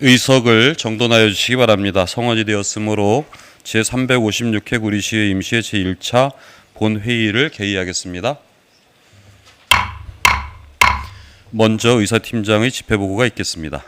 의석을 정돈하여 주시기 바랍니다. 성원이 되었으므로 제356회 구리시의 임시회 제1차 본회의를 개의하겠습니다. 먼저 의사팀장의 집회보고가 있겠습니다.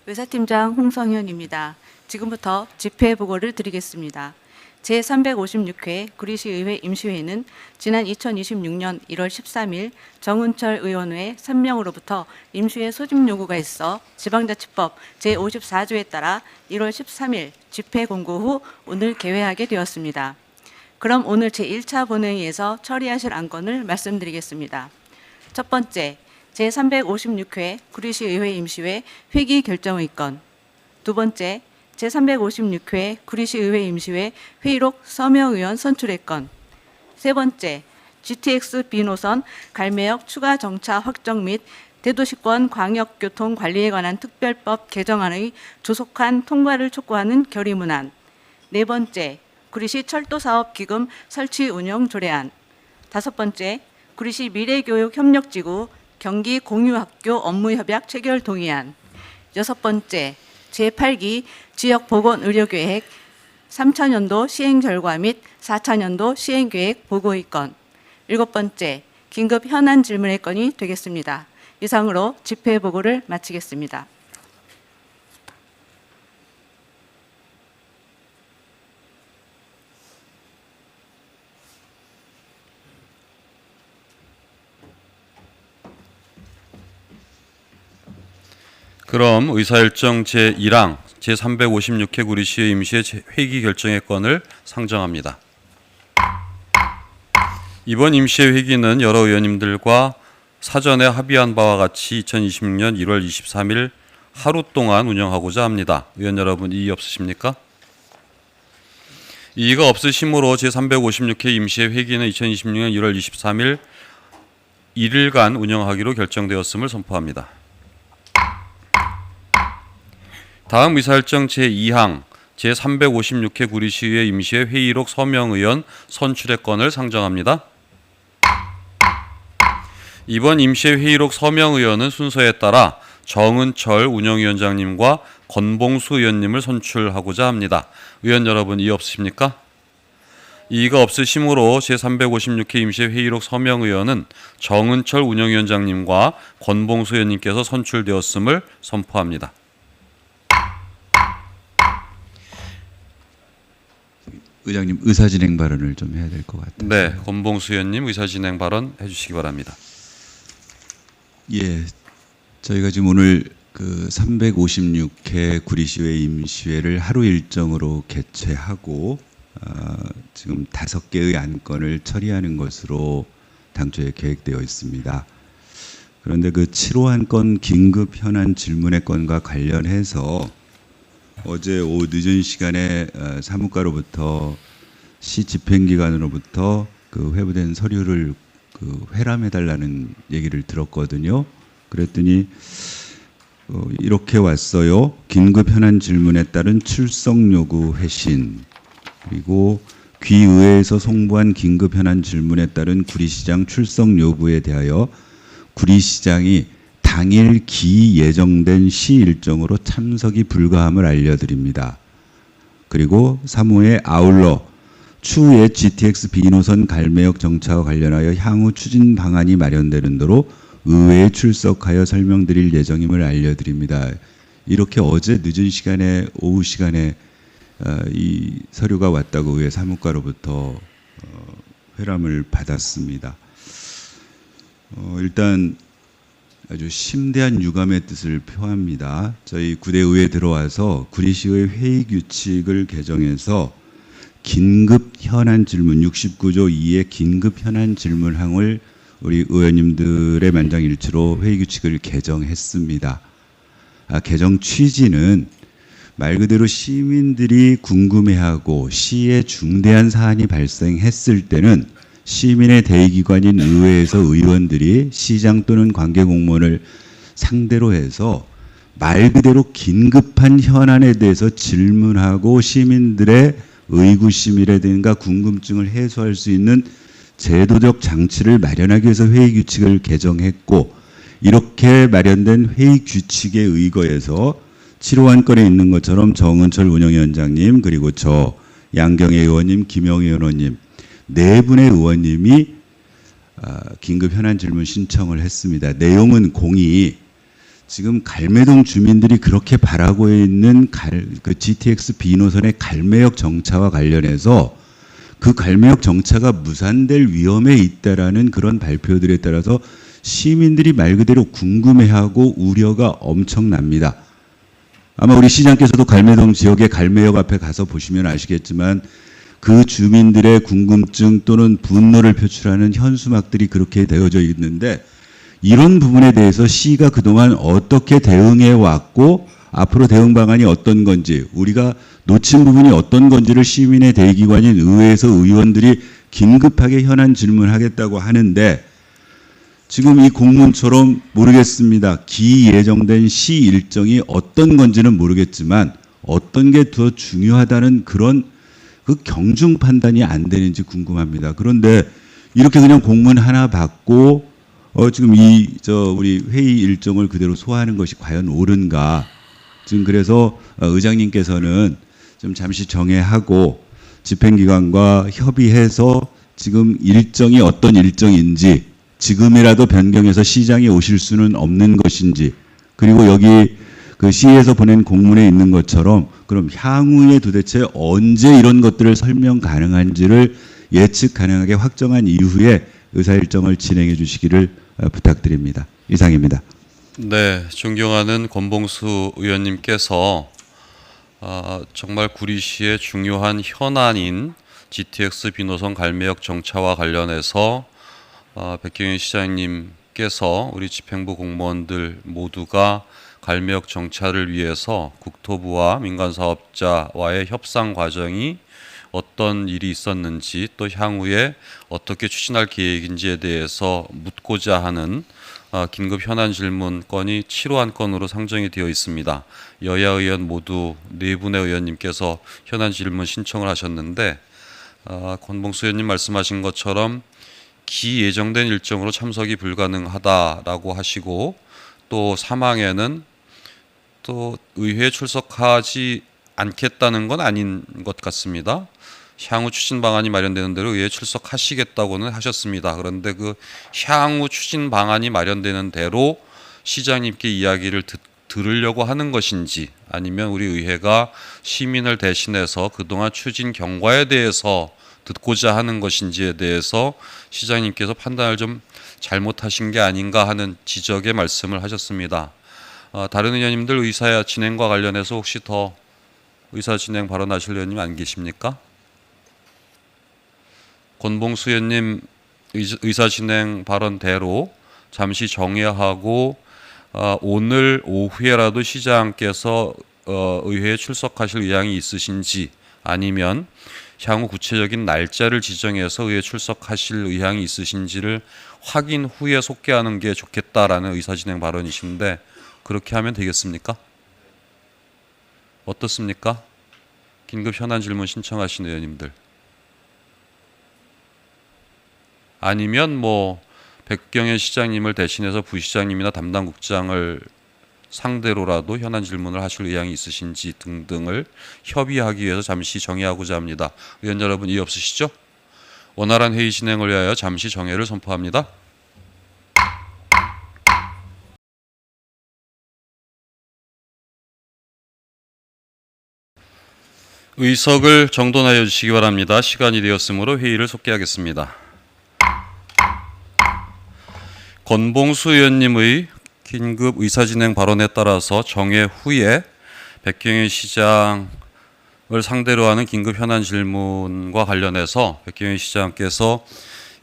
의사팀장 홍성현입니다. 지금부터 집회 보고를 드리겠습니다. 제356회 구리시의회 임시회는 지난 2026년 1월 13일 정은철 의원의 3명으로부터 임시회 소집 요구가 있어 지방자치법 제54조에 따라 1월 13일 집회 공고 후 오늘 개회하게 되었습니다. 그럼 오늘 제1차 본회의에서 처리하실 안건을 말씀드리겠습니다. 첫 번째, 제356회 구리시의회 임시회 회기 결정의건. 두 번째, 제356회 구리시의회 임시회 회의록 서명의원 선출의건. 세 번째, GTX B노선 갈매역 추가 정차 확정 및 대도시권 광역교통 관리에 관한 특별법 개정안의 조속한 통과를 촉구하는 결의문안. 네 번째, 구리시 철도사업기금 설치 운영 조례안. 다섯 번째, 구리시 미래교육협력지구 경기 공유학교 업무협약 체결 동의안. 여섯 번째, 제8기 지역보건의료계획 3차년도 시행결과 및 4차년도 시행계획 보고의건. 일곱 번째, 긴급 현안 질문의 건이 되겠습니다. 이상으로 집회 보고를 마치겠습니다. 그럼 의사일정 제1항 제356회 구리시의 임시회 회기 결정의 건을 상정합니다. 이번 임시회 회기는 여러 의원님들과 사전에 합의한 바와 같이 2026년 1월 23일 하루 동안 운영하고자 합니다. 의원 여러분, 이의 없으십니까? 이의가 없으시므로 제356회 임시회 회기는 2026년 1월 23일 1일간 운영하기로 결정되었음을 선포합니다. 다음 의사일정 제2항 제356회 구리시의회 임시회 회의록 서명의원 선출의 건을 상정합니다. 이번 임시회 회의록 서명의원은 순서에 따라 정은철 운영위원장님과 권봉수 의원님을 선출하고자 합니다. 의원 여러분, 이의 없으십니까? 이의가 없으시므로 제356회 임시회 회의록 서명의원은 정은철 운영위원장님과 권봉수 의원님께서 선출되었음을 선포합니다. 의장님, 의사진행 발언을 좀 해야 될 것 같아요. 네, 권봉수 의원님 의사진행 발언 해주시기 바랍니다. 예, 저희가 지금 오늘 그 356회 구리시의회 임시회를 하루 일정으로 개최하고 지금 5개의 안건을 처리하는 것으로 당초에 계획되어 있습니다. 그런데 그 7호 안건 긴급 현안 질문의 건과 관련해서 어제 오후 늦은 시간에 사무과로부터 시 집행기관으로부터 그 회부된 서류를 그 회람해달라는 얘기를 들었거든요. 그랬더니 이렇게 왔어요. 긴급 현안 질문에 따른 출석 요구 회신, 그리고 귀의회에서 송부한 긴급 현안 질문에 따른 구리시장 출석 요구에 대하여 구리시장이 당일 기 예정된 시 일정으로 참석이 불가함을 알려드립니다. 그리고 3호에 아울러 추후에 GTX B노선 갈매역 정차와 관련하여 향후 추진 방안이 마련되는 도로 의회에 출석하여 설명드릴 예정임을 알려드립니다. 이렇게 어제 늦은 시간에 오후 시간에 이 서류가 왔다고 의회 사무과로부터 회람을 받았습니다. 일단 아주 심대한 유감의 뜻을 표합니다. 저희 구대의회에 들어와서 구리시의 회의 규칙을 개정해서 긴급 현안 질문 69조 2의 긴급 현안 질문항을 우리 의원님들의 만장일치로 회의 규칙을 개정했습니다. 개정 취지는 말 그대로 시민들이 궁금해하고 시에 중대한 사안이 발생했을 때는 시민의 대의기관인 의회에서 의원들이 시장 또는 관계공무원을 상대로 해서 말 그대로 긴급한 현안에 대해서 질문하고 시민들의 의구심이라든가 궁금증을 해소할 수 있는 제도적 장치를 마련하기 위해서 회의 규칙을 개정했고, 이렇게 마련된 회의 규칙에 의거해서 7호 안건에 있는 것처럼 정은철 운영위원장님, 그리고 저 양경애 의원님, 김영희 의원님 네 분의 의원님이 긴급 현안 질문 신청을 했습니다. 내용은 공이 지금 갈매동 주민들이 그렇게 바라고 있는 그 GTX B노선의 갈매역 정차와 관련해서 그 갈매역 정차가 무산될 위험에 있다라는 그런 발표들에 따라서 시민들이 말 그대로 궁금해하고 우려가 엄청납니다. 아마 우리 시장께서도 갈매동 지역의 갈매역 앞에 가서 보시면 아시겠지만 그 주민들의 궁금증 또는 분노를 표출하는 현수막들이 그렇게 되어져 있는데, 이런 부분에 대해서 시가 그동안 어떻게 대응해 왔고 앞으로 대응 방안이 어떤 건지, 우리가 놓친 부분이 어떤 건지를 시민의 대기관인 의회에서 의원들이 긴급하게 현안 질문하겠다고 하는데, 지금 이 공문처럼 모르겠습니다. 기 예정된 시 일정이 어떤 건지는 모르겠지만 어떤 게 더 중요하다는 그런 그 경중 판단이 안 되는지 궁금합니다. 그런데 이렇게 그냥 공문 하나 받고 지금 우리 회의 일정을 그대로 소화하는 것이 과연 옳은가? 지금 그래서 의장님께서는 좀 잠시 정회하고 집행기관과 협의해서 지금 일정이 어떤 일정인지, 지금이라도 변경해서 시장에 오실 수는 없는 것인지, 그리고 여기 그 시에서 보낸 공문에 있는 것처럼 그럼 향후에 도대체 언제 이런 것들을 설명 가능한지를 예측 가능하게 확정한 이후에 의사일정을 진행해 주시기를 부탁드립니다. 이상입니다. 네, 존경하는 권봉수 의원님께서 정말 구리시의 중요한 현안인 GTX B노선 갈매역 정차와 관련해서 백경현 시장님께서 우리 집행부 공무원들 모두가 갈매역 정차를 위해서 국토부와 민간사업자와의 협상 과정이 어떤 일이 있었는지, 또 향후에 어떻게 추진할 계획인지에 대해서 묻고자 하는 긴급 현안 질문 건이 7호 안건으로 상정이 되어 있습니다. 여야 의원 모두 네 분의 의원님께서 현안 질문 신청을 하셨는데, 권봉수 의원님 말씀하신 것처럼 기 예정된 일정으로 참석이 불가능하다라고 하시고, 또 사망에는 또 의회에 출석하지 않겠다는 건 아닌 것 같습니다. 향후 추진 방안이 마련되는 대로 의회에 출석하시겠다고는 하셨습니다. 그런데 그 향후 추진 방안이 마련되는 대로 시장님께 이야기를 들으려고 하는 것인지, 아니면 우리 의회가 시민을 대신해서 그동안 추진 경과에 대해서 듣고자 하는 것인지에 대해서 시장님께서 판단을 좀 잘못하신 게 아닌가 하는 지적의 말씀을 하셨습니다. 다른 의원님들 의사 진행과 관련해서 혹시 더 의사 진행 발언하실 의원님 안 계십니까? 권봉수 의원님 의사 진행 발언대로 잠시 정회하고 오늘 오후에라도 시장께서 의회에 출석하실 의향이 있으신지, 아니면 향후 구체적인 날짜를 지정해서 의회에 출석하실 의향이 있으신지를 확인 후에 속개하는 게 좋겠다라는 의사 진행 발언이신데, 그렇게 하면 되겠습니까? 어떻습니까? 긴급 현안 질문 신청하신 의원님들. 아니면 백경현 시장님을 대신해서 부시장님이나 담당 국장을 상대로라도 현안 질문을 하실 의향이 있으신지 등등을 협의하기 위해서 잠시 정회하고자 합니다. 의원 여러분 이의 없으시죠? 원활한 회의 진행을 위하여 잠시 정회를 선포합니다. 의석을 정돈하여 주시기 바랍니다. 시간이 되었으므로 회의를 속개하겠습니다. 권봉수 의원님의 긴급 의사진행 발언에 따라서 정회 후에 백경현 시장을 상대로 하는 긴급 현안 질문과 관련해서 백경현 시장께서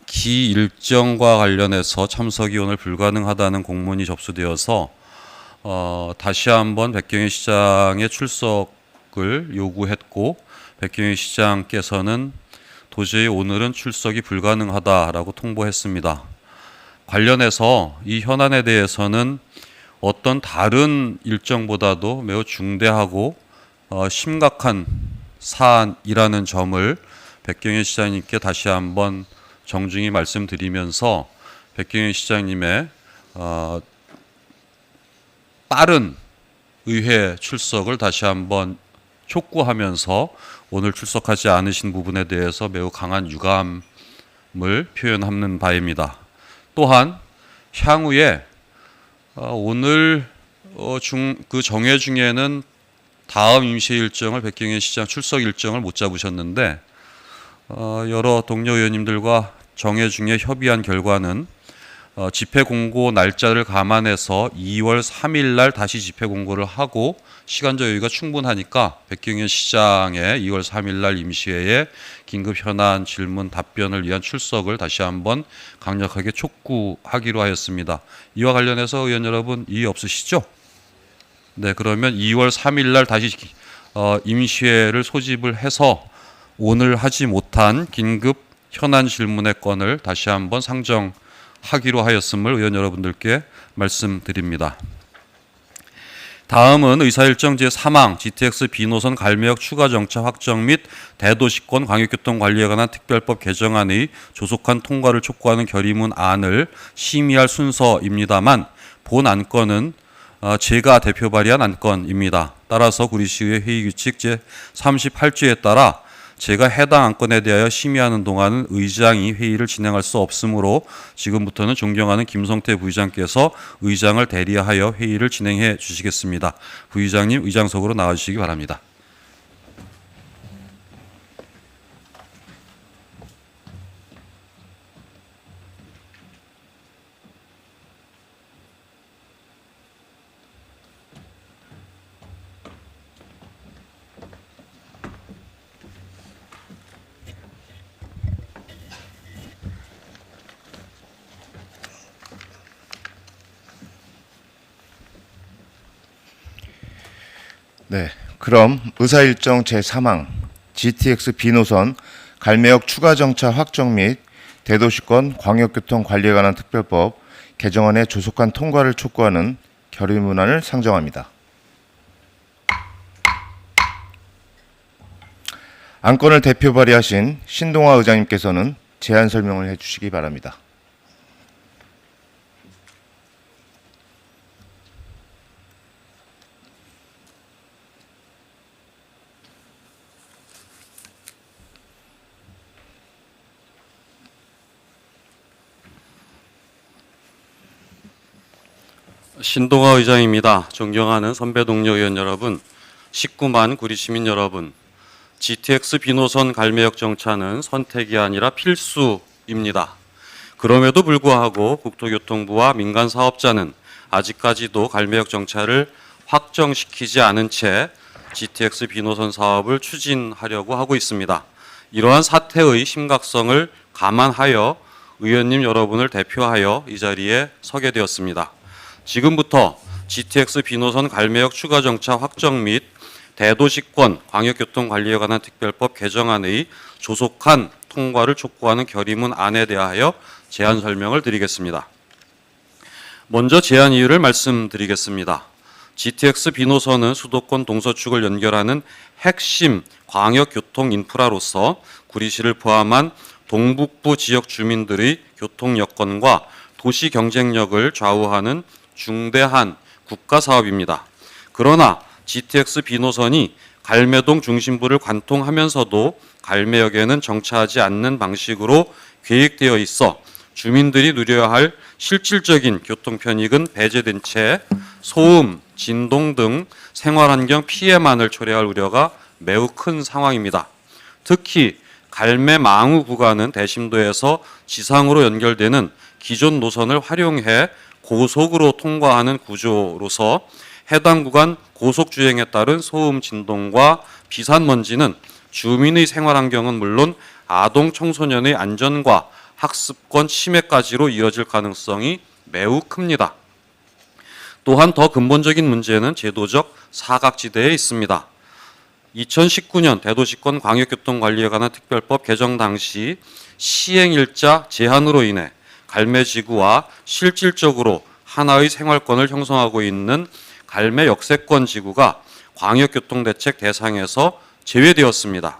기 일정과 관련해서 참석이 오늘 불가능하다는 공문이 접수되어서 다시 한번 백경현 시장의 출석을 요구했고, 백경현 시장께서는 도저히 오늘은 출석이 불가능하다라고 통보했습니다. 관련해서 이 현안에 대해서는 어떤 다른 일정보다도 매우 중대하고 심각한 사안이라는 점을 백경현 시장님께 다시 한번 정중히 말씀드리면서 백경현 시장님의 빠른 의회 출석을 다시 한번 촉구하면서 오늘 출석하지 않으신 부분에 대해서 매우 강한 유감을 표현하는 바입니다. 또한 향후에 오늘 그 정회 중에는 다음 임시 일정을 백경현 시장 출석 일정을 못 잡으셨는데 여러 동료 의원님들과 정회 중에 협의한 결과는 집회 공고 날짜를 감안해서 2월 3일 날 다시 집회 공고를 하고 시간적 여유가 충분하니까 백경현 시장의 2월 3일 날 임시회에 긴급 현안 질문 답변을 위한 출석을 다시 한번 강력하게 촉구하기로 하였습니다. 이와 관련해서 의원 여러분 이의 없으시죠? 네, 그러면 2월 3일 날 다시 임시회를 소집을 해서 오늘 하지 못한 긴급 현안 질문의 건을 다시 한번 상정하기로 하였음을 의원 여러분들께 말씀드립니다. 다음은 의사일정 제3항 GTX B노선 갈매역 추가 정차 확정 및 대도시권 광역교통관리에 관한 특별법 개정안의 조속한 통과를 촉구하는 결의문안을 심의할 순서입니다만 본 안건은 제가 대표 발의한 안건입니다. 따라서 구리시의회 회의규칙 제38조에 따라 제가 해당 안건에 대하여 심의하는 동안은 의장이 회의를 진행할 수 없으므로 지금부터는 존경하는 김성태 부의장께서 의장을 대리하여 회의를 진행해 주시겠습니다. 부의장님 의장석으로 나와주시기 바랍니다. 네, 그럼 의사일정 제3항 GTX B노선 갈매역 추가 정차 확정 및 대도시권 광역교통관리에 관한 특별법 개정안의 조속한 통과를 촉구하는 결의문안을 상정합니다. 안건을 대표 발의하신 신동아 의장님께서는 제안 설명을 해주시기 바랍니다. 신동아 의장입니다. 존경하는 선배 동료 의원 여러분, 19만 구리 시민 여러분, GTX B노선 갈매역 정차는 선택이 아니라 필수입니다. 그럼에도 불구하고 국토교통부와 민간 사업자는 아직까지도 갈매역 정차를 확정시키지 않은 채 GTX B노선 사업을 추진하려고 하고 있습니다. 이러한 사태의 심각성을 감안하여 의원님 여러분을 대표하여 이 자리에 서게 되었습니다. 지금부터 GTX B노선 갈매역 추가 정차 확정 및 대도시권 광역교통관리에 관한 특별법 개정안의 조속한 통과를 촉구하는 결의문안에 대하여 제안 설명을 드리겠습니다. 먼저 제안 이유를 말씀드리겠습니다. GTX B노선은 수도권 동서축을 연결하는 핵심 광역교통 인프라로서 구리시를 포함한 동북부 지역 주민들의 교통 여건과 도시 경쟁력을 좌우하는 중대한 국가 사업입니다. 그러나 GTX B노선이 갈매동 중심부를 관통하면서도 갈매역에는 정차하지 않는 방식으로 계획되어 있어 주민들이 누려야 할 실질적인 교통 편익은 배제된 채 소음, 진동 등 생활환경 피해만을 초래할 우려가 매우 큰 상황입니다. 특히 갈매망우 구간은 대심도에서 지상으로 연결되는 기존 노선을 활용해 고속으로 통과하는 구조로서 해당 구간 고속주행에 따른 소음, 진동과 비산먼지는 주민의 생활환경은 물론 아동 청소년의 안전과 학습권 침해까지로 이어질 가능성이 매우 큽니다. 또한 더 근본적인 문제는 제도적 사각지대에 있습니다. 2019년 대도시권 광역교통관리에 관한 특별법 개정 당시 시행일자 제한으로 인해 갈매지구와 실질적으로 하나의 생활권을 형성하고 있는 갈매 역세권 지구가 광역교통대책 대상에서 제외되었습니다.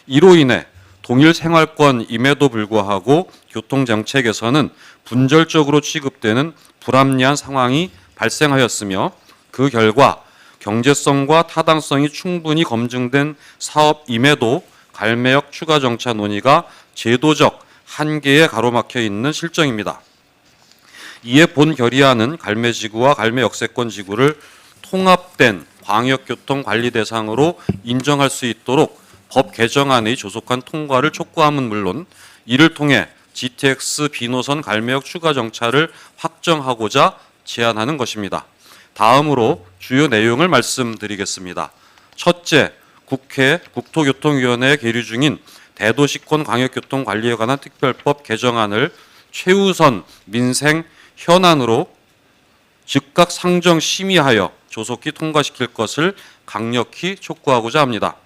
이로 인해 동일 생활권임에도 불구하고 교통정책에서는 분절적으로 취급되는 불합리한 상황이 발생하였으며 그 결과 경제성과 타당성이 충분히 검증된 사업임에도 갈매역 추가 정차 논의가 제도적 한계에 가로막혀 있는 실정입니다. 이에 본 결의안은 갈매지구와 갈매역세권 지구를 통합된 광역교통관리 대상으로 인정할 수 있도록 법 개정안의 조속한 통과를 촉구함은 물론 이를 통해 GTX B노선 갈매역 추가 정차를 확정하고자 제안하는 것입니다. 다음으로 주요 내용을 말씀드리겠습니다. 첫째, 국회 국토교통위원회에 계류 중인 대도시권 광역교통관리에 관한 특별법 개정안을 최우선 민생 현안으로 즉각 상정 심의하여 조속히 통과시킬 것을 강력히 촉구하고자 합니다.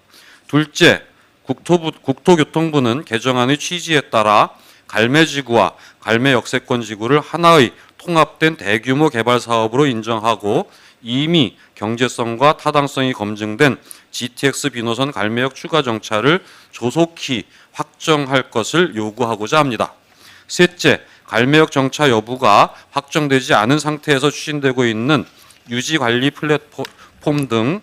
둘째, 국토교통부는 개정안의 취지에 따라 갈매지구와 갈매역세권 지구를 하나의 통합된 대규모 개발 사업으로 인정하고 이미 경제성과 타당성이 검증된 GTX B노선 갈매역 추가 정차를 조속히 확정할 것을 요구하고자 합니다. 셋째, 갈매역 정차 여부가 확정되지 않은 상태에서 추진되고 있는 유지관리 플랫폼 등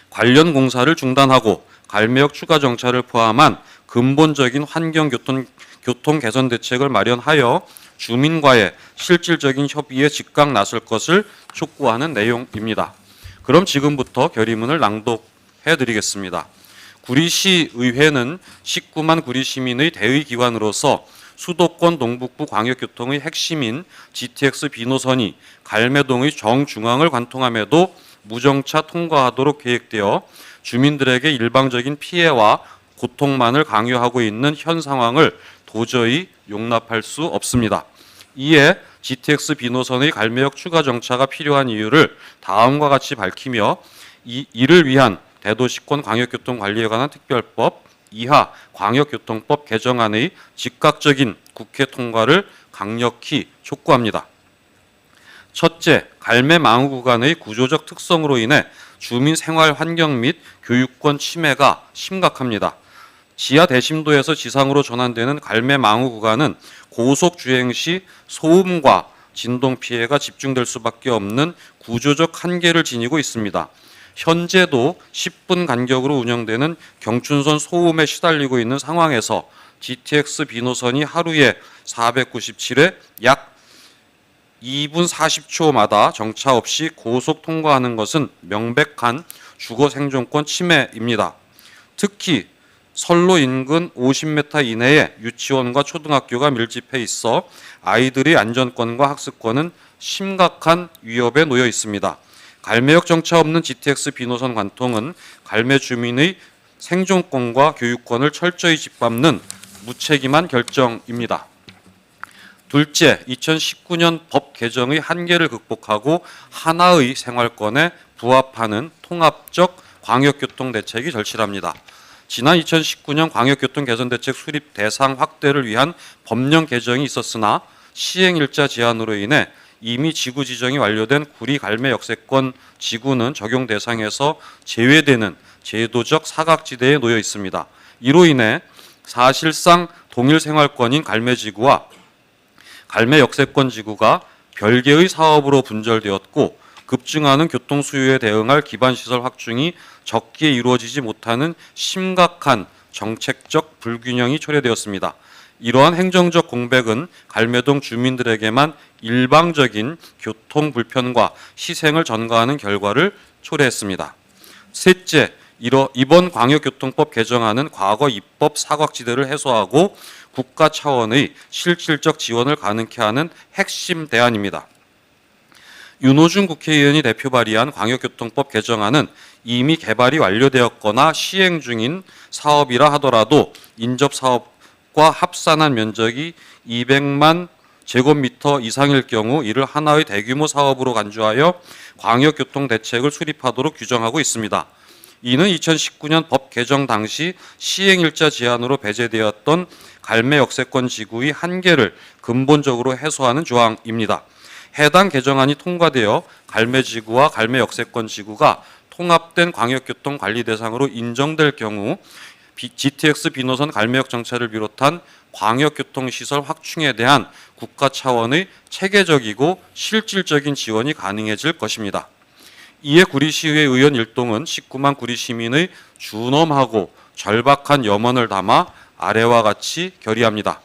관련 공사를 중단하고 갈매역 추가 정차를 포함한 근본적인 교통 개선 대책을 마련하여 주민과의 실질적인 협의에 즉각 나설 것을 촉구하는 내용입니다. 그럼 지금부터 결의문을 낭독해 드리겠습니다. 구리시의회는 19만 구리시민의 대의기관으로서 수도권 동북부 광역교통의 핵심인 GTX B노선이 갈매동의 정중앙을 관통함에도 무정차 통과하도록 계획되어 주민들에게 일방적인 피해와 고통만을 강요하고 있는 현 상황을 도저히 용납할 수 없습니다. 이에 GTX B노선의 갈매역 추가 정차가 필요한 이유를 다음과 같이 밝히며 이를 위한 대도시권 광역교통관리에 관한 특별법 이하 광역교통법 개정안의 즉각적인 국회 통과를 강력히 촉구합니다. 첫째, 갈매망우 구간의 구조적 특성으로 인해 주민 생활 환경 및 교육권 침해가 심각합니다. 지하 대심도에서 지상으로 전환되는 갈매망우 구간은 고속 주행 시 소음과 진동 피해가 집중될 수밖에 없는 구조적 한계를 지니고 있습니다. 현재도 10분 간격으로 운영되는 경춘선 소음에 시달리고 있는 상황에서 GTX B노선이 하루에 497회 약 2분 40초마다 정차 없이 고속 통과하는 것은 명백한 주거 생존권 침해입니다. 특히 선로 인근 50m 이내에 유치원과 초등학교가 밀집해 있어 아이들의 안전권과 학습권은 심각한 위협에 놓여 있습니다. 갈매역 정차 없는 GTX B노선 관통은 갈매 주민의 생존권과 교육권을 철저히 짓밟는 무책임한 결정입니다. 둘째, 2019년 법 개정의 한계를 극복하고 하나의 생활권에 부합하는 통합적 광역교통 대책이 절실합니다. 지난 2019년 광역교통 개선대책 수립 대상 확대를 위한 법령 개정이 있었으나 시행일자 제한으로 인해 이미 지구 지정이 완료된 구리 갈매 역세권 지구는 적용 대상에서 제외되는 제도적 사각지대에 놓여 있습니다. 이로 인해 사실상 동일 생활권인 갈매지구와 갈매 역세권 지구가 별개의 사업으로 분절되었고 급증하는 교통 수요에 대응할 기반시설 확충이 적기에 이루어지지 못하는 심각한 정책적 불균형이 초래되었습니다. 이러한 행정적 공백은 갈매동 주민들에게만 일방적인 교통 불편과 희생을 전가하는 결과를 초래했습니다. 셋째, 이번 광역교통법 개정안은 과거 입법 사각지대를 해소하고 국가 차원의 실질적 지원을 가능케 하는 핵심 대안입니다. 윤호중 국회의원이 대표 발의한 광역교통법 개정안은 이미 개발이 완료되었거나 시행 중인 사업이라 하더라도 인접사업과 합산한 면적이 200만 제곱미터 이상일 경우 이를 하나의 대규모 사업으로 간주하여 광역교통 대책을 수립하도록 규정하고 있습니다. 이는 2019년 법 개정 당시 시행일자 제한으로 배제되었던 갈매 역세권 지구의 한계를 근본적으로 해소하는 조항입니다. 해당 개정안이 통과되어 갈매지구와 갈매역세권지구가 통합된 광역교통 관리 대상으로 인정될 경우 GTX 비노선 갈매역 정차를 비롯한 광역교통시설 확충에 대한 국가 차원의 체계적이고 실질적인 지원이 가능해질 것입니다. 이에 구리시의회 의원 일동은 19만 구리 시민의 준엄하고 절박한 염원을 담아 아래와 같이 결의합니다.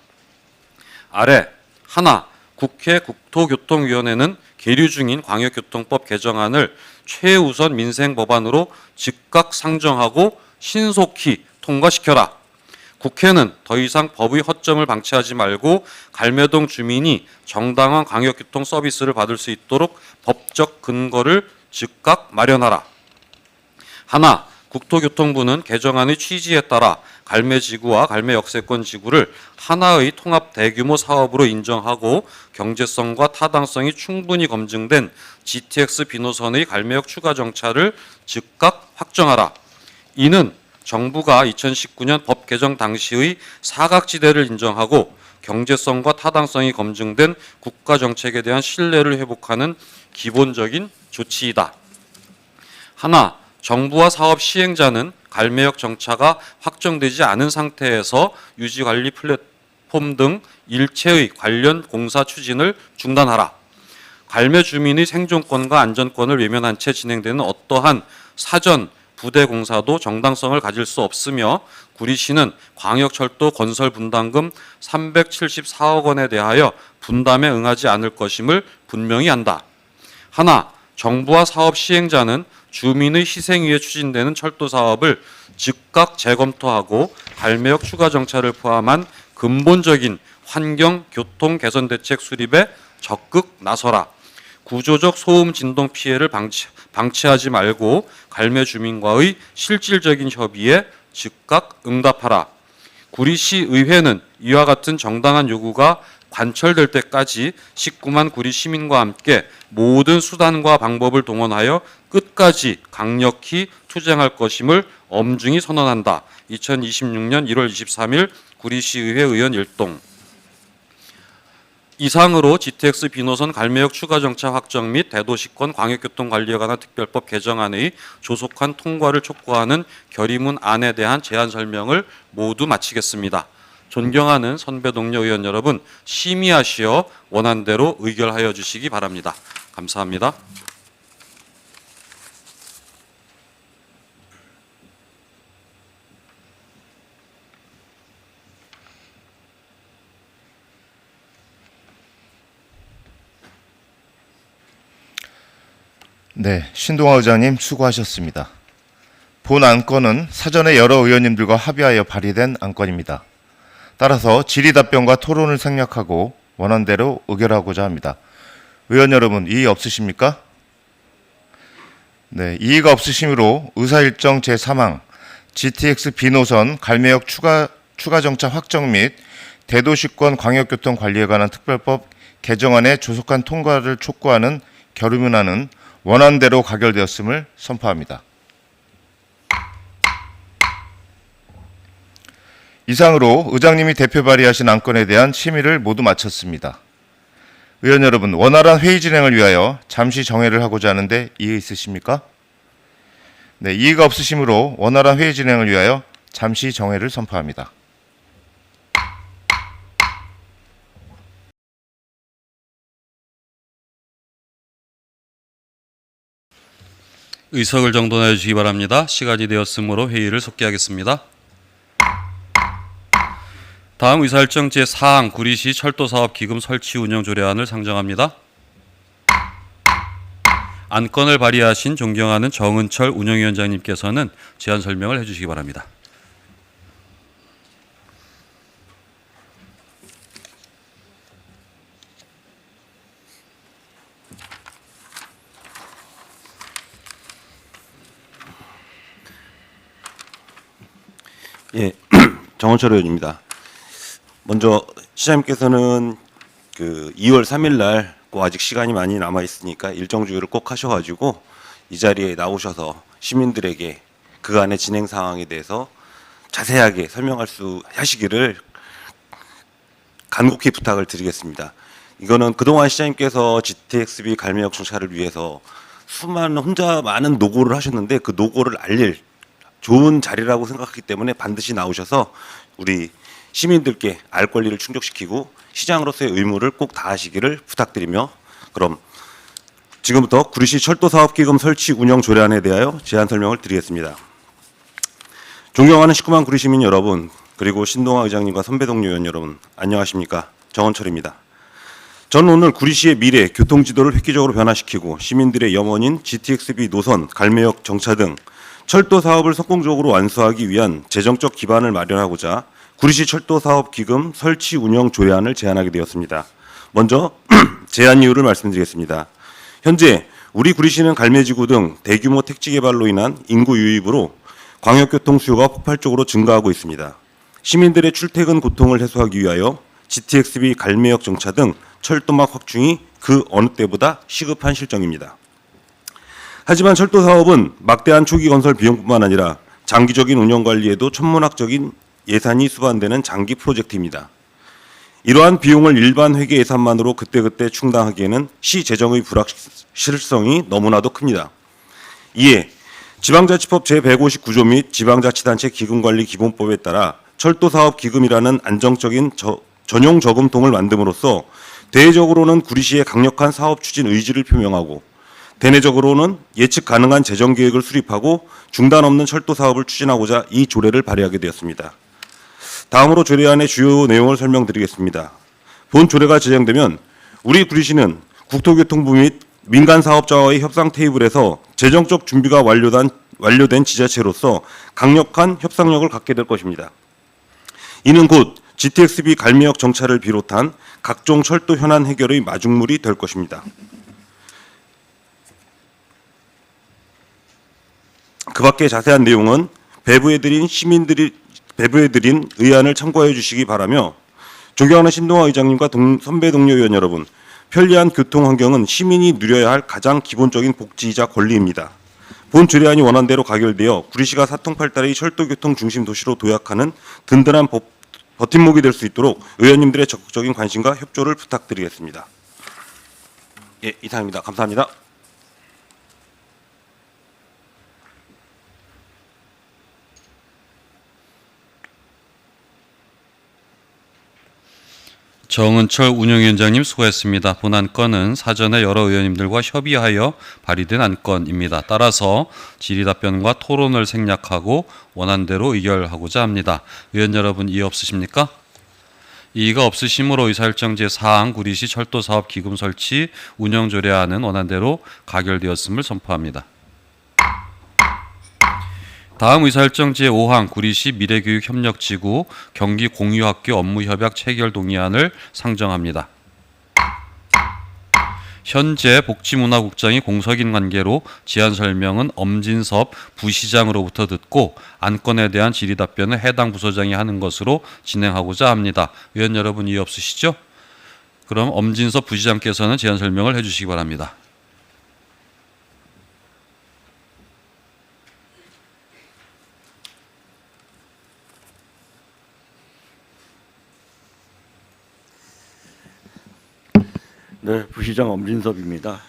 아래 하나, 국회 국토교통위원회는 계류 중인 광역교통법 개정안을 최우선 민생 법안으로 즉각 상정하고 신속히 통과시켜라. 국회는 더 이상 법의 허점을 방치하지 말고 갈매동 주민이 정당한 광역교통 서비스를 받을 수 있도록 법적 근거를 즉각 마련하라. 하나, 국토교통부는 개정안의 취지에 따라 갈매지구와 갈매역세권지구를 하나의 통합 대규모 사업으로 인정하고 경제성과 타당성이 충분히 검증된 GTX 비노선의 갈매역 추가 정차를 즉각 확정하라. 이는 정부가 2019년 법 개정 당시의 사각지대를 인정하고 경제성과 타당성이 검증된 국가 정책에 대한 신뢰를 회복하는 기본적인 조치이다. 하나, 정부와 사업 시행자는 갈매역 정차가 확정되지 않은 상태에서 유지관리 플랫폼 등 일체의 관련 공사 추진을 중단하라. 갈매 주민의 생존권과 안전권을 외면한 채 진행되는 어떠한 사전 부대 공사도 정당성을 가질 수 없으며 구리시는 광역철도 건설 분담금 374억 원에 대하여 분담에 응하지 않을 것임을 분명히 한다. 하나, 정부와 사업 시행자는 주민의 희생 위에 추진되는 철도 사업을 즉각 재검토하고 갈매역 추가 정차를 포함한 근본적인 환경, 교통 개선 대책 수립에 적극 나서라. 구조적 소음 진동 피해를 방치하지 말고 갈매 주민과의 실질적인 협의에 즉각 응답하라. 구리시 의회는 이와 같은 정당한 요구가 관철될 때까지 19만 구리 시민과 함께 모든 수단과 방법을 동원하여 끝까지 강력히 투쟁할 것임을 엄중히 선언한다. 2026년 1월 23일 구리시의회 의원 일동. 이상으로 GTX 비노선 갈매역 추가 정차 확정 및 대도시권 광역교통관리에 관한 특별법 개정안의 조속한 통과를 촉구하는 결의문안에 대한 제안 설명을 모두 마치겠습니다. 존경하는 선배 동료 의원 여러분, 심의하시어 원안대로 의결하여 주시기 바랍니다. 감사합니다. 네, 신동아 의장님 수고하셨습니다. 본 안건은 사전에 여러 의원님들과 합의하여 발의된 안건입니다. 따라서 질의답변과 토론을 생략하고 원안대로 의결하고자 합니다. 의원 여러분, 이의 없으십니까? 네, 이의가 없으시므로 의사일정 제3항 GTX 비노선 갈매역 추가 정차 확정 및 대도시권 광역교통 관리에 관한 특별법 개정안의 조속한 통과를 촉구하는 결의문안은 원안대로 가결되었음을 선포합니다. 이상으로 의장님이 대표 발의하신 안건에 대한 심의를 모두 마쳤습니다. 의원 여러분, 원활한 회의 진행을 위하여 잠시 정회를 하고자 하는데 이의 있으십니까? 네, 이의가 없으시므로 원활한 회의 진행을 위하여 잠시 정회를 선포합니다. 의석을 정돈해 주시기 바랍니다. 시간이 되었으므로 회의를 속기하겠습니다. 다음 의사일정 제4항 구리시 철도사업 기금 설치 운영 조례안을 상정합니다. 안건을 발의하신 존경하는 정은철 운영위원장님께서는 제안 설명을 해주시기 바랍니다. 예, 정원철 의원입니다. 먼저 시장님께서는 그 2월 3일 날 아직 시간이 많이 남아 있으니까 일정 주의를 꼭 하셔가지고 이 자리에 나오셔서 시민들에게 그간의 진행 상황에 대해서 자세하게 설명할 수 하시기를 간곡히 부탁을 드리겠습니다. 이거는 그동안 시장님께서 GTX-B 갈매역 정차를 위해서 수많은 혼자 많은 노고를 하셨는데 그 노고를 알릴 좋은 자리라고 생각하기 때문에 반드시 나오셔서 우리 시민들께 알 권리를 충족시키고 시장으로서의 의무를 꼭 다하시기를 부탁드리며, 그럼 지금부터 구리시 철도사업기금 설치 운영 조례안에 대하여 제안 설명을 드리겠습니다. 존경하는 19만 구리 시민 여러분, 그리고 신동아 의장님과 선배 동료 의원 여러분, 안녕하십니까? 정원철입니다. 저는 오늘 구리시의 미래 교통지도를 획기적으로 변화시키고 시민들의 염원인 GTX-B 노선, 갈매역 정차 등 철도 사업을 성공적으로 완수하기 위한 재정적 기반을 마련하고자 구리시 철도사업기금 설치 운영 조례안을 제안하게 되었습니다. 먼저 제안 이유를 말씀드리겠습니다. 현재 우리 구리시는 갈매지구 등 대규모 택지 개발로 인한 인구 유입으로 광역교통 수요가 폭발적으로 증가하고 있습니다. 시민들의 출퇴근 고통을 해소하기 위하여 GTX-B 갈매역 정차 등 철도막 확충이 그 어느 때보다 시급한 실정입니다. 하지만 철도 사업은 막대한 초기 건설 비용뿐만 아니라 장기적인 운영 관리에도 천문학적인 예산이 수반되는 장기 프로젝트입니다. 이러한 비용을 일반 회계 예산만으로 그때그때 충당하기에는 시 재정의 불확실성이 너무나도 큽니다. 이에 지방자치법 제159조 및 지방자치단체 기금관리기본법에 따라 철도사업기금이라는 안정적인 전용 저금통을 만듦으로써 대외적으로는 구리시의 강력한 사업 추진 의지를 표명하고 대내적으로는 예측 가능한 재정 계획을 수립하고 중단 없는 철도 사업을 추진하고자 이 조례를 발의하게 되었습니다. 다음으로 조례안의 주요 내용을 설명드리겠습니다. 본 조례가 제정되면 우리 구리시는 국토교통부 및 민간 사업자와의 협상 테이블에서 재정적 준비가 완료된 지자체로서 강력한 협상력을 갖게 될 것입니다. 이는 곧 GTX-B 갈매역 정차를 비롯한 각종 철도 현안 해결의 마중물이 될 것입니다. 그 밖의 자세한 내용은 배부해드린 의안을 참고해 주시기 바라며, 존경하는 신동아 의장님과 선배 동료 의원 여러분, 편리한 교통 환경은 시민이 누려야 할 가장 기본적인 복지이자 권리입니다. 본 조례안이 원안대로 가결되어 구리시가 사통팔달의 철도교통 중심 도시로 도약하는 든든한 버팀목이 될 수 있도록 의원님들의 적극적인 관심과 협조를 부탁드리겠습니다. 예, 이상입니다. 감사합니다. 정은철 운영위원장님 수고했습니다. 본 안건은 사전에 여러 의원님들과 협의하여 발의된 안건입니다. 따라서 질의답변과 토론을 생략하고 원안대로 의결하고자 합니다. 의원 여러분 이의 없으십니까? 이의가 없으시므로 의사일정 제4항 구리시 철도사업 기금 설치 운영조례안은 원안대로 가결되었음을 선포합니다. 다음 의사일정 제5항 구리시 미래교육협력지구 경기공유학교 업무협약 체결 동의안을 상정합니다. 현재 복지문화국장이 공석인 관계로 제안 설명은 엄진섭 부시장으로부터 듣고 안건에 대한 질의답변은 해당 부서장이 하는 것으로 진행하고자 합니다. 의원 여러분 이의 없으시죠? 그럼 엄진섭 부시장께서는 제안 설명을 해주시기 바랍니다. 네, 부시장 엄진섭입니다.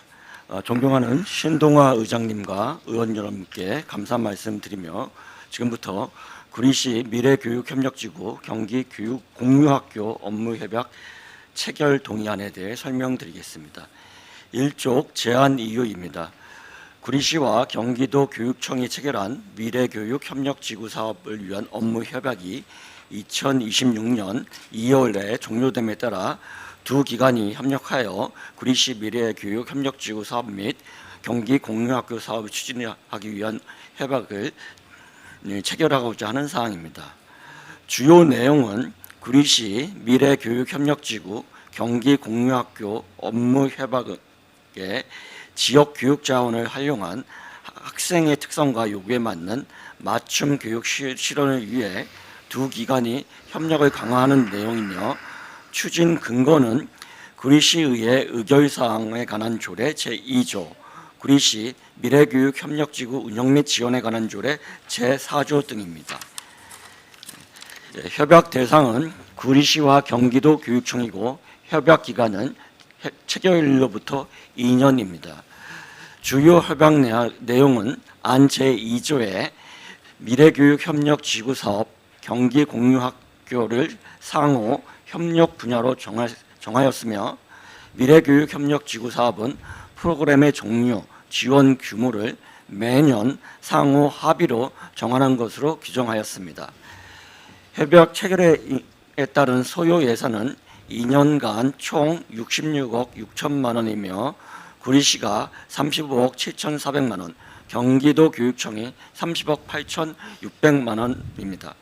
존경하는 신동아 의장님과 의원 여러분께 감사 말씀드리며 지금부터 구리시 미래교육협력지구 경기교육공유학교 업무협약 체결 동의안에 대해 설명드리겠습니다. 1쪽 제안 이유입니다. 구리시와 경기도교육청이 체결한 미래교육협력지구 사업을 위한 업무협약이 2026년 2월에 종료됨에 따라 두 기관이 협력하여 구리시 미래교육협력지구 사업 및 경기공유학교 사업을 추진하기 위한 협약을 체결하고자 하는 사항입니다. 주요 내용은 구리시 미래교육협력지구 경기공유학교 업무협약에 지역교육자원을 활용한 학생의 특성과 요구에 맞는 맞춤 교육 실현을 위해 두 기관이 협력을 강화하는 내용이며, 추진 근거는 구리시의회 의결사항에 관한 조례 제2조, 구리시 미래교육협력지구 운영 및 지원에 관한 조례 제4조 등입니다. 협약 대상은 구리시와 경기도교육청이고 협약 기간은 체결일로부터 2년입니다. 주요 협약 내용은 안 제2조에 미래교육협력지구사업 경기공유학교를 상호 협력 분야로 정하였으며 미래교육협력지구사업은 프로그램의 종류, 지원 규모를 매년 상호 합의로 정하는 것으로 규정하였습니다. 협약 체결에 따른 소요 예산은 2년간 총 66억 6천만 원이며 구리시가 35억 7,400만 원, 경기도 교육청이 30억 8,600만 원입니다.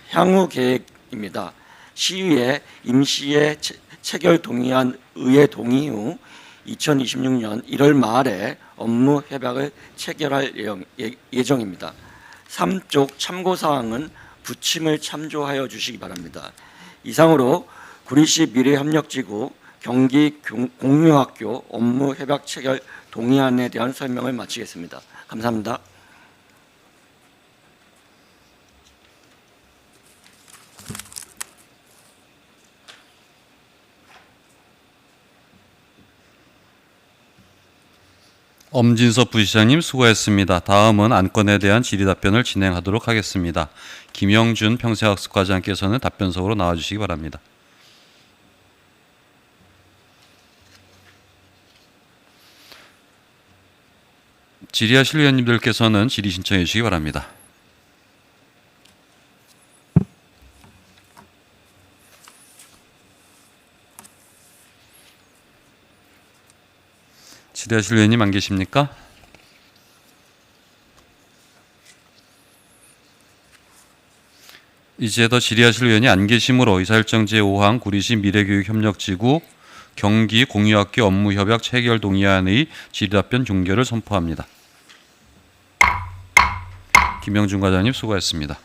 향후 계획입니다. 시의회 임시에 체결 동의안 의회 동의 후 2026년 1월 말에 업무 협약을 체결할 예정입니다. 3쪽 참고사항은 부침을 참조하여 주시기 바랍니다. 이상으로 구리시 미래협력지구 경기공유학교 업무 협약 체결 동의안에 대한 설명을 마치겠습니다. 감사합니다. 엄진섭 부시장님 수고했습니다. 다음은 안건에 대한 질의답변을 진행하도록 하겠습니다. 김영준 평생학습과장께서는 답변석으로 나와주시기 바랍니다. 질의하실 의원님들께서는 질의 신청해 주시기 바랍니다. 질의하실 의원님 안 계십니까? 이제 더 질의하실 의원이 안 계시므로 의사일정 제5항 구리시 미래교육협력지구 경기공유학교 업무협약 체결 동의안의 질의답변 종결을 선포합니다. 김영준 과장님 수고했습니다.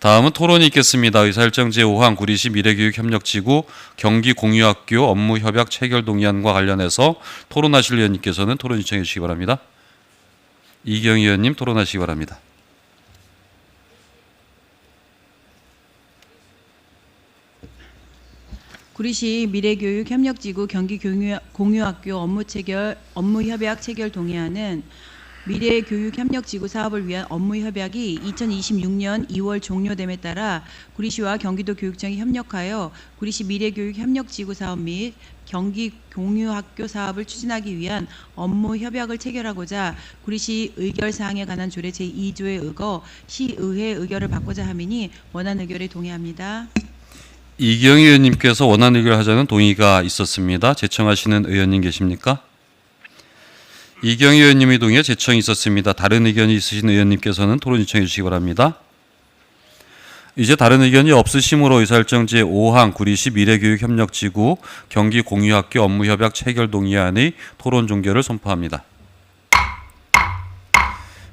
다음은 토론이 있겠습니다. 의사일정 제5항 구리시 미래교육협력지구 경기공유학교 업무협약 체결 동의안과 관련해서 토론하실 의원님께서는 토론 신청해 주시기 바랍니다. 이경희 의원님 토론하시기 바랍니다. 구리시 미래교육협력지구 경기공유학교 업무협약 체결 동의안은 미래교육협력지구 사업을 위한 업무협약이 2026년 2월 종료됨에 따라 구리시와 경기도 교육청이 협력하여 구리시 미래교육협력지구 사업 및 경기공유학교 사업을 추진하기 위한 업무협약을 체결하고자 구리시 의결사항에 관한 조례 제2조에 의거 시의회 의결을 받고자 함이니 원안 의결에 동의합니다. 이경희 의원님께서 원안 의결하자는 동의가 있었습니다. 제청하시는 의원님 계십니까? 이경희 의원님의 동의에 제청이 있었습니다. 다른 의견이 있으신 의원님께서는 토론 요청해 주시기 바랍니다. 이제 다른 의견이 없으시므로 의사일정 제5항 구리시 미래교육협력지구 경기공유학교 업무협약 체결 동의안의 토론 종결을 선포합니다.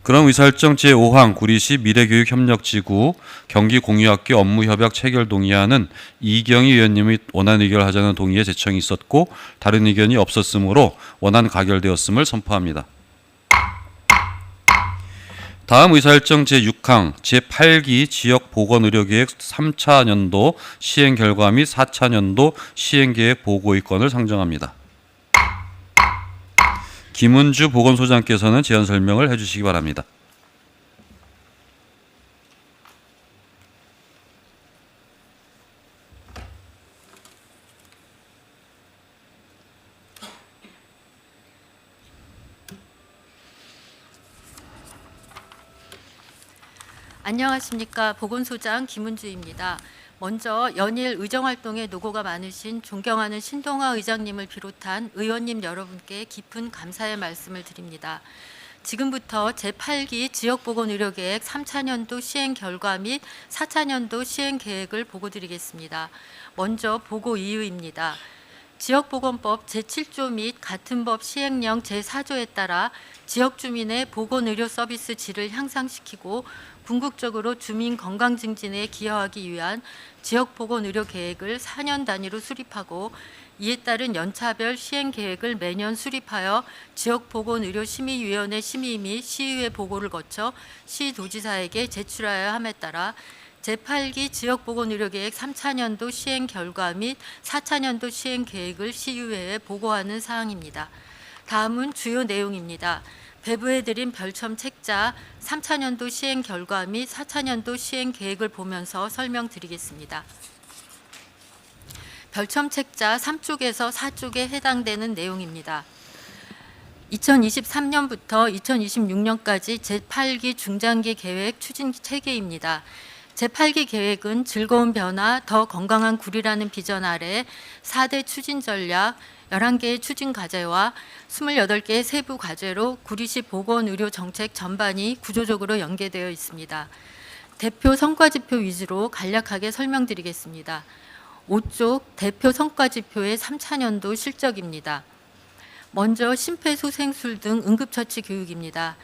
그럼 의사일정 제5항 구리시 미래교육협력지구 경기공유학교 업무협약 체결 동의안은 이경희 의원님의 원안 의결하자는 동의에 제청이 있었고 다른 의견이 없었으므로 원안 가결되었음을 선포합니다. 다음 의사일정 제6항 제8기 지역보건의료계획 3차 년도 시행 결과 및 4차 년도 시행계획 보고의 건을 상정합니다. 김은주 보건소장께서는 제안 설명을 해주시기 바랍니다. 안녕하십니까. 보건소장 김은주입니다. 먼저 연일 의정활동에 노고가 많으신 존경하는 신동아 의장님을 비롯한 의원님 여러분께 깊은 감사의 말씀을 드립니다. 지금부터 제8기 지역보건의료계획 3차년도 시행 결과 및 4차년도 시행 계획을 보고드리겠습니다. 먼저 보고 이유입니다. 지역보건법 제7조 및 같은 법 시행령 제4조에 따라 지역 주민의 보건의료 서비스 질을 향상시키고 궁극적으로 주민 건강 증진에 기여하기 위한 지역보건의료 계획을 4년 단위로 수립하고 이에 따른 연차별 시행 계획을 매년 수립하여 지역보건의료심의위원회 심의 및 시의회 보고를 거쳐 시도지사에게 제출하여야 함에 따라 제8기 지역보건의료계획 3차년도 시행 결과 및 4차년도 시행 계획을 시의회에 보고하는 사항입니다. 다음은 주요 내용입니다. 배부해드린 별첨 책자 3차년도 시행 결과 및 4차년도 시행 계획을 보면서 설명드리겠습니다. 별첨 책자 3쪽에서 4쪽에 해당되는 내용입니다. 2023년부터 2026년까지 제8기 중장기 계획 추진 체계입니다. 제8기 계획은 즐거운 변화, 더 건강한 구리라는 비전 아래 4대 추진 전략, 11개의 추진 과제와 28개의 세부 과제로 구리시 보건의료 정책 전반이 구조적으로 연계되어 있습니다. 대표 성과지표 위주로 간략하게 설명드리겠습니다. 5쪽 대표 성과지표의 3차년도 실적입니다. 먼저 심폐소생술 등 응급처치 교육입니다.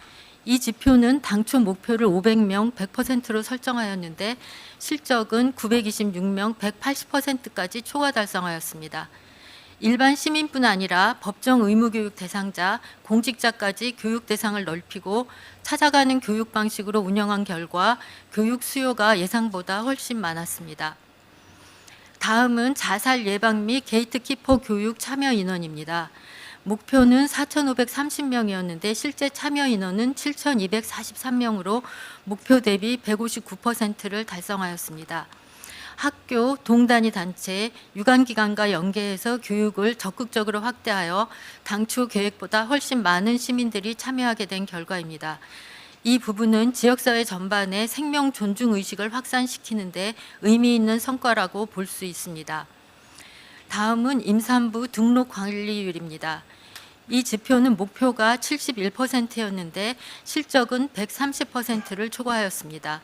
이 지표는 당초 목표를 500명 100%로 설정하였는데 실적은 926명 180%까지 초과 달성하였습니다. 일반 시민뿐 아니라 법정 의무교육 대상자, 공직자까지 교육 대상을 넓히고 찾아가는 교육 방식으로 운영한 결과 교육 수요가 예상보다 훨씬 많았습니다. 다음은 자살 예방 및 게이트키퍼 교육 참여 인원입니다. 목표는 4,530명이었는데 실제 참여 인원은 7,243명으로 목표 대비 159%를 달성하였습니다. 학교, 동단위 단체, 유관기관과 연계해서 교육을 적극적으로 확대하여 당초 계획보다 훨씬 많은 시민들이 참여하게 된 결과입니다. 이 부분은 지역사회 전반의 생명 존중 의식을 확산시키는 데 의미 있는 성과라고 볼 수 있습니다. 다음은 임산부 등록 관리율입니다. 이 지표는 목표가 71%였는데 실적은 130%를 초과하였습니다.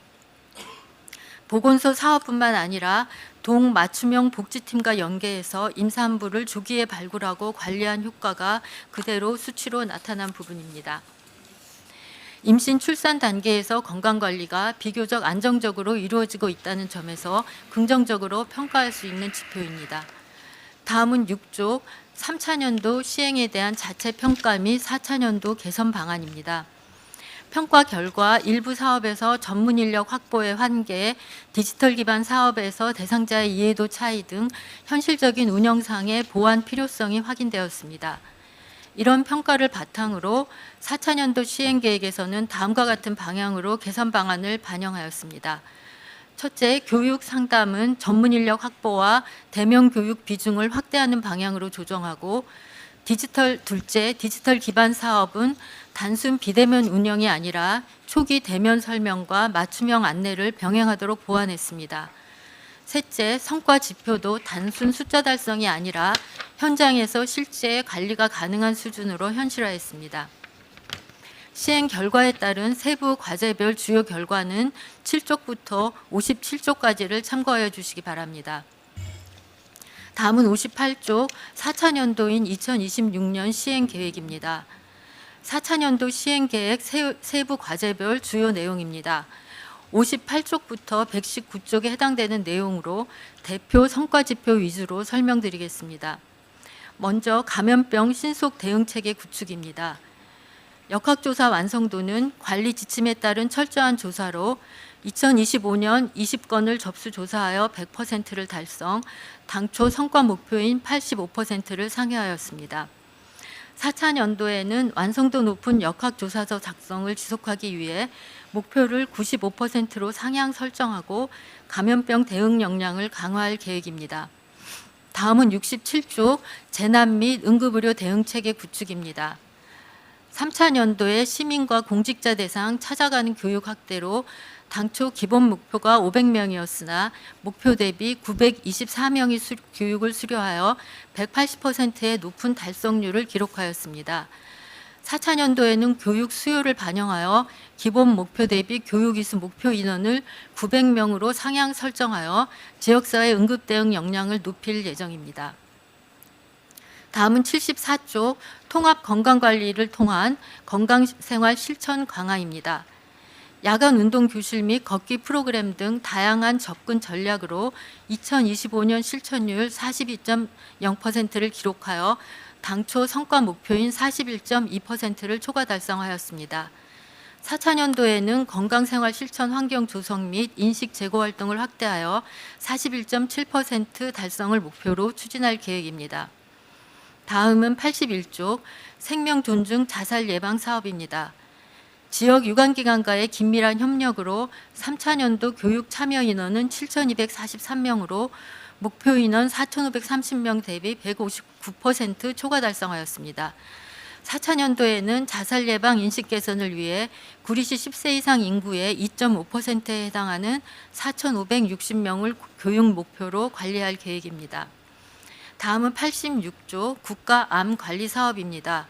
보건소 사업뿐만 아니라 동 맞춤형 복지팀과 연계해서 임산부를 조기에 발굴하고 관리한 효과가 그대로 수치로 나타난 부분입니다. 임신 출산 단계에서 건강관리가 비교적 안정적으로 이루어지고 있다는 점에서 긍정적으로 평가할 수 있는 지표입니다. 다음은 6쪽 3차년도 시행에 대한 자체 평가 및 4차년도 개선 방안입니다. 평가 결과 일부 사업에서 전문 인력 확보의 한계, 디지털 기반 사업에서 대상자의 이해도 차이 등 현실적인 운영상의 보완 필요성이 확인되었습니다. 이런 평가를 바탕으로 4차년도 시행 계획에서는 다음과 같은 방향으로 개선 방안을 반영하였습니다. 첫째, 교육 상담은 전문 인력 확보와 대면 교육 비중을 확대하는 방향으로 조정하고, 둘째, 디지털 기반 사업은 단순 비대면 운영이 아니라 초기 대면 설명과 맞춤형 안내를 병행하도록 보완했습니다. 셋째, 성과 지표도 단순 숫자 달성이 아니라 현장에서 실제 관리가 가능한 수준으로 현실화했습니다. 시행 결과에 따른 세부 과제별 주요 결과는 7쪽부터 57쪽까지를 참고하여 주시기 바랍니다. 다음은 58쪽 4차년도인 2026년 시행 계획입니다. 4차년도 시행 계획 세부 과제별 주요 내용입니다. 58쪽부터 119쪽에 해당되는 내용으로 대표 성과지표 위주로 설명드리겠습니다. 먼저 감염병 신속 대응체계 구축입니다. 역학조사 완성도는 관리 지침에 따른 철저한 조사로 2025년 20건을 접수 조사하여 100%를 달성, 당초 성과 목표인 85%를 상회하였습니다. 4차년도에는 완성도 높은 역학조사서 작성을 지속하기 위해 목표를 95%로 상향 설정하고 감염병 대응 역량을 강화할 계획입니다. 다음은 67쪽 재난 및 응급의료 대응체계 구축입니다. 3차년도에 시민과 공직자 대상 찾아가는 교육 확대로 당초 기본 목표가 500명이었으나 목표 대비 924명이 교육을 수료하여 180%의 높은 달성률을 기록하였습니다. 4차년도에는 교육 수요를 반영하여 기본 목표 대비 교육 이수 목표 인원을 900명으로 상향 설정하여 지역사회 응급대응 역량을 높일 예정입니다. 다음은 74쪽 통합 건강관리를 통한 건강생활 실천 강화입니다. 야간 운동 교실 및 걷기 프로그램 등 다양한 접근 전략으로 2025년 실천율 42.0%를 기록하여 당초 성과 목표인 41.2%를 초과 달성하였습니다. 4차년도에는 건강생활 실천 환경 조성 및 인식 제고 활동을 확대하여 41.7% 달성을 목표로 추진할 계획입니다. 다음은 81쪽 생명 존중 자살 예방 사업입니다. 지역 유관기관과의 긴밀한 협력으로 3차년도 교육 참여 인원은 7,243명으로 목표 인원 4,530명 대비 159% 초과 달성하였습니다. 4차년도에는 자살 예방 인식 개선을 위해 구리시 10세 이상 인구의 2.5%에 해당하는 4,560명을 교육 목표로 관리할 계획입니다. 다음은 86조 국가암 관리 사업입니다.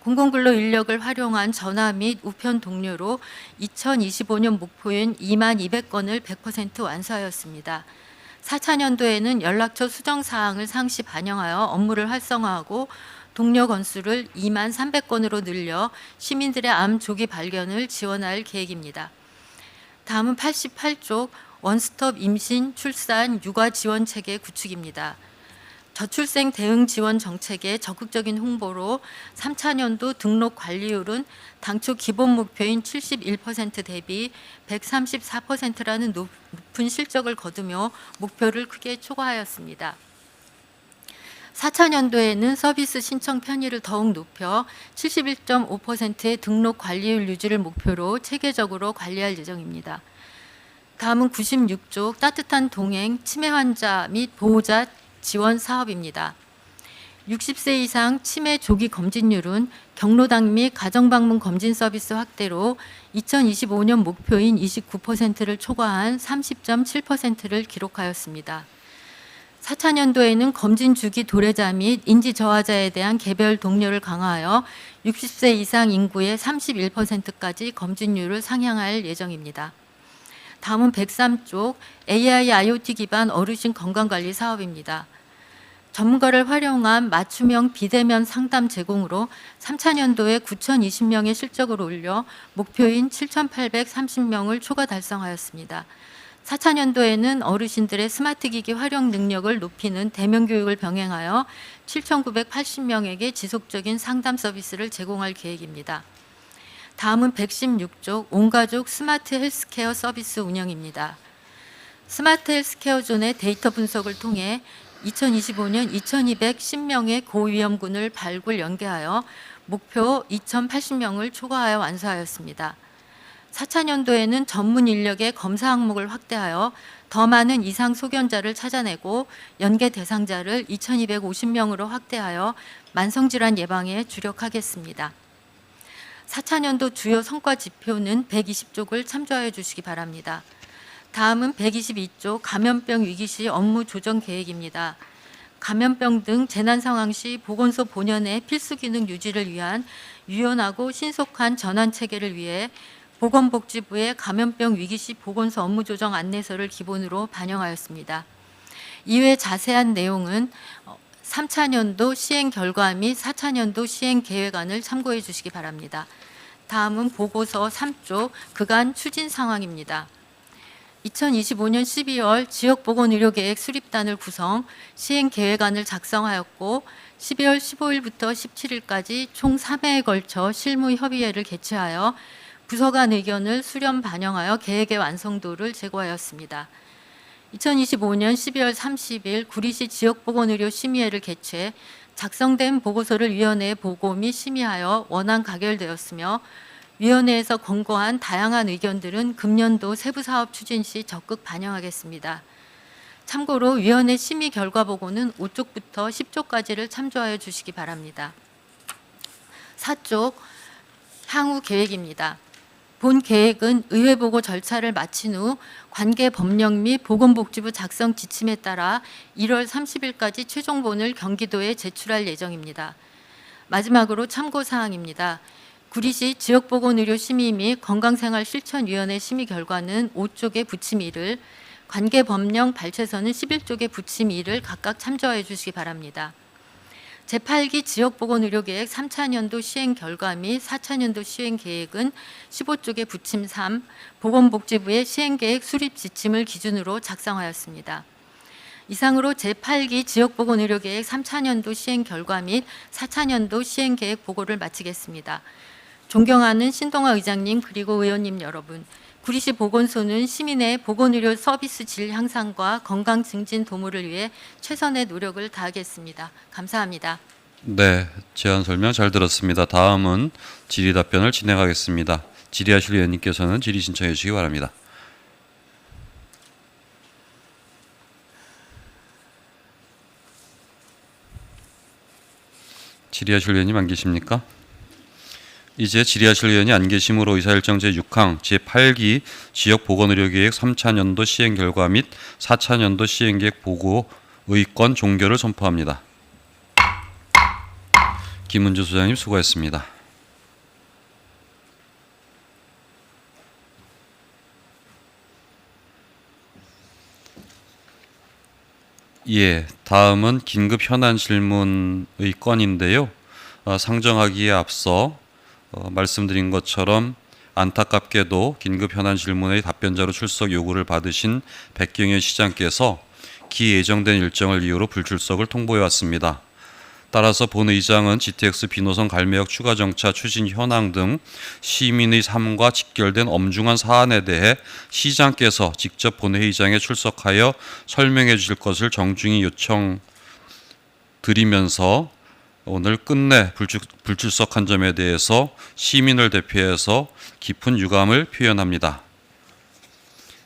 공공근로 인력을 활용한 전화 및 우편 동료로 2025년 목표인 2만 200건을 100% 완수하였습니다. 4차년도에는 연락처 수정 사항을 상시 반영하여 업무를 활성화하고 동료 건수를 2만 300건으로 늘려 시민들의 암 조기 발견을 지원할 계획입니다. 다음은 88쪽 원스톱 임신, 출산, 육아 지원 체계 구축입니다. 저출생 대응 지원 정책의 적극적인 홍보로 3차년도 등록 관리율은 당초 기본 목표인 71% 대비 134%라는 높은 실적을 거두며 목표를 크게 초과하였습니다. 4차년도에는 서비스 신청 편의를 더욱 높여 71.5%의 등록 관리율 유지를 목표로 체계적으로 관리할 예정입니다. 다음은 96쪽 따뜻한 동행 치매 환자 및 보호자 지원 사업입니다. 60세 이상 치매 조기 검진율은 경로당 및 가정방문 검진 서비스 확대로 2025년 목표인 29%를 초과한 30.7%를 기록하였습니다. 4차년도에는 검진 주기 도래자 및 인지 저하자에 대한 개별 동료를 강화하여 60세 이상 인구의 31%까지 검진율을 상향할 예정입니다. 다음은 103쪽 AI IoT 기반 어르신 건강관리 사업입니다. 전문가를 활용한 맞춤형 비대면 상담 제공으로 3차년도에 9,020명의 실적을 올려 목표인 7,830명을 초과 달성하였습니다. 4차년도에는 어르신들의 스마트 기기 활용 능력을 높이는 대면 교육을 병행하여 7,980명에게 지속적인 상담 서비스를 제공할 계획입니다. 다음은 116쪽 온가족 스마트 헬스케어 서비스 운영입니다. 스마트 헬스케어 존의 데이터 분석을 통해 2025년 2,210명의 고위험군을 발굴 연계하여 목표 2,080명을 초과하여 완수하였습니다. 4차년도에는 전문 인력의 검사 항목을 확대하여 더 많은 이상 소견자를 찾아내고 연계 대상자를 2,250명으로 확대하여 만성질환 예방에 주력하겠습니다. 4차년도 주요 성과 지표는 120쪽을 참조하여 주시기 바랍니다. 다음은 122쪽 감염병 위기 시 업무 조정 계획입니다. 감염병 등 재난 상황 시 보건소 본연의 필수 기능 유지를 위한 유연하고 신속한 전환 체계를 위해 보건복지부의 감염병 위기 시 보건소 업무 조정 안내서를 기본으로 반영하였습니다. 이외 자세한 내용은 3차년도 시행 결과 및 4차년도 시행 계획안을 참고해 주시기 바랍니다. 다음은 보고서 3쪽 그간 추진 상황입니다. 2025년 12월 지역보건의료계획 수립단을 구성, 시행계획안을 작성하였고 12월 15일부터 17일까지 총 3회에 걸쳐 실무협의회를 개최하여 부서 간 의견을 수렴 반영하여 계획의 완성도를 제고하였습니다. 2025년 12월 30일 구리시 지역보건의료 심의회를 개최 작성된 보고서를 위원회에 보고 및 심의하여 원안 가결되었으며 위원회에서 권고한 다양한 의견들은 금년도 세부사업 추진 시 적극 반영하겠습니다. 참고로 위원회 심의 결과 보고는 5쪽부터 10쪽까지를 참조하여 주시기 바랍니다. 4쪽 향후 계획입니다. 본 계획은 의회 보고 절차를 마친 후 관계 법령 및 보건복지부 작성 지침에 따라 1월 30일까지 최종본을 경기도에 제출할 예정입니다. 마지막으로 참고사항입니다. 구리시 지역보건의료 심의 및 건강생활실천위원회 심의 결과는 5쪽에 부침 1을, 관계법령 발췌서는 11쪽에 부침 2를 각각 참조해 주시기 바랍니다. 제8기 지역보건의료계획 3차년도 시행 결과 및 4차년도 시행 계획은 15쪽에 부침 3, 보건복지부의 시행계획 수립 지침을 기준으로 작성하였습니다. 이상으로 제8기 지역보건의료계획 3차년도 시행 결과 및 4차년도 시행계획 보고를 마치겠습니다. 존경하는 신동아 의장님 그리고 의원님 여러분, 구리시 보건소는 시민의 보건의료 서비스 질 향상과 건강 증진 도모를 위해 최선의 노력을 다하겠습니다. 감사합니다. 네, 제안 설명 잘 들었습니다. 다음은 질의 답변을 진행하겠습니다. 질의하실 의원님께서는 질의 신청해 주시기 바랍니다. 질의하실 의원님 안 계십니까? 이제 질의하실 의원이 안 계심으로 의사일정 제6항 제8기 지역보건의료계획 3차년도 시행 결과 및 4차년도 시행계획 보고 의권 종결을 선포합니다. 김은주 소장님 수고했습니다. 예, 다음은 긴급 현안 질문의 건인데요. 상정하기에 앞서 말씀드린 것처럼 안타깝게도 긴급 현안 질문의 답변자로 출석 요구를 받으신 백경현 시장께서 기예정된 일정을 이유로 불출석을 통보해 왔습니다. 따라서 본 의장은 GTX 비노선 갈매역 추가 정차 추진 현황 등 시민의 삶과 직결된 엄중한 사안에 대해 시장께서 직접 본회의장에 출석하여 설명해 주실 것을 정중히 요청드리면서 오늘 끝내 불출석한 점에 대해서 시민을 대표해서 깊은 유감을 표현합니다.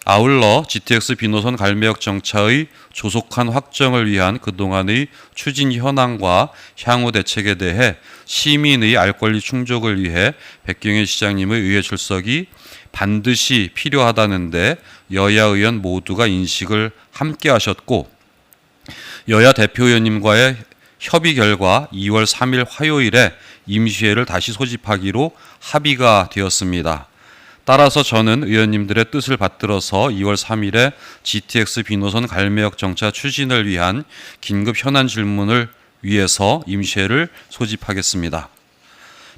아울러 GTX 비노선 갈매역 정차의 조속한 확정을 위한 그동안의 추진 현황과 향후 대책에 대해 시민의 알 권리 충족을 위해 백경현 시장님의 의회 출석이 반드시 필요하다는데 여야 의원 모두가 인식을 함께 하셨고, 여야 대표 의원님과의 협의 결과 2월 3일 화요일에 임시회를 다시 소집하기로 합의가 되었습니다. 따라서 저는 의원님들의 뜻을 받들어서 2월 3일에 GTX 비노선 갈매역 정차 추진을 위한 긴급 현안 질문을 위해서 임시회를 소집하겠습니다.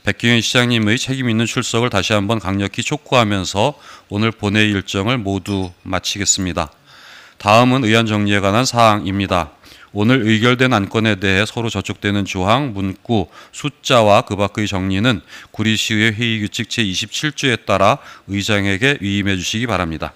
백경현 시장님의 책임 있는 출석을 다시 한번 강력히 촉구하면서 오늘 본회의 일정을 모두 마치겠습니다. 다음은 의안 정리에 관한 사항입니다. 오늘 의결된 안건에 대해 서로 저촉되는 조항, 문구, 숫자와 그 밖의 정리는 구리시의회 회의규칙 제27조에 따라 의장에게 위임해 주시기 바랍니다.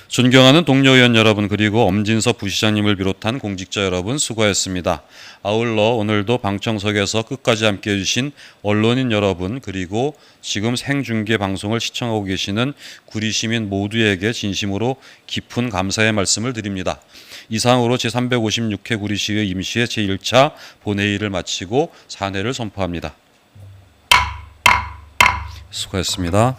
존경하는 동료 의원 여러분, 그리고 엄진서 부시장님을 비롯한 공직자 여러분 수고하셨습니다. 아울러 오늘도 방청석에서 끝까지 함께해 주신 언론인 여러분, 그리고 지금 생중계 방송을 시청하고 계시는 구리 시민 모두에게 진심으로 깊은 감사의 말씀을 드립니다. 이상으로 제356회 구리시의 임시회 제1차 본회의를 마치고 산회를 선포합니다. 수고하셨습니다.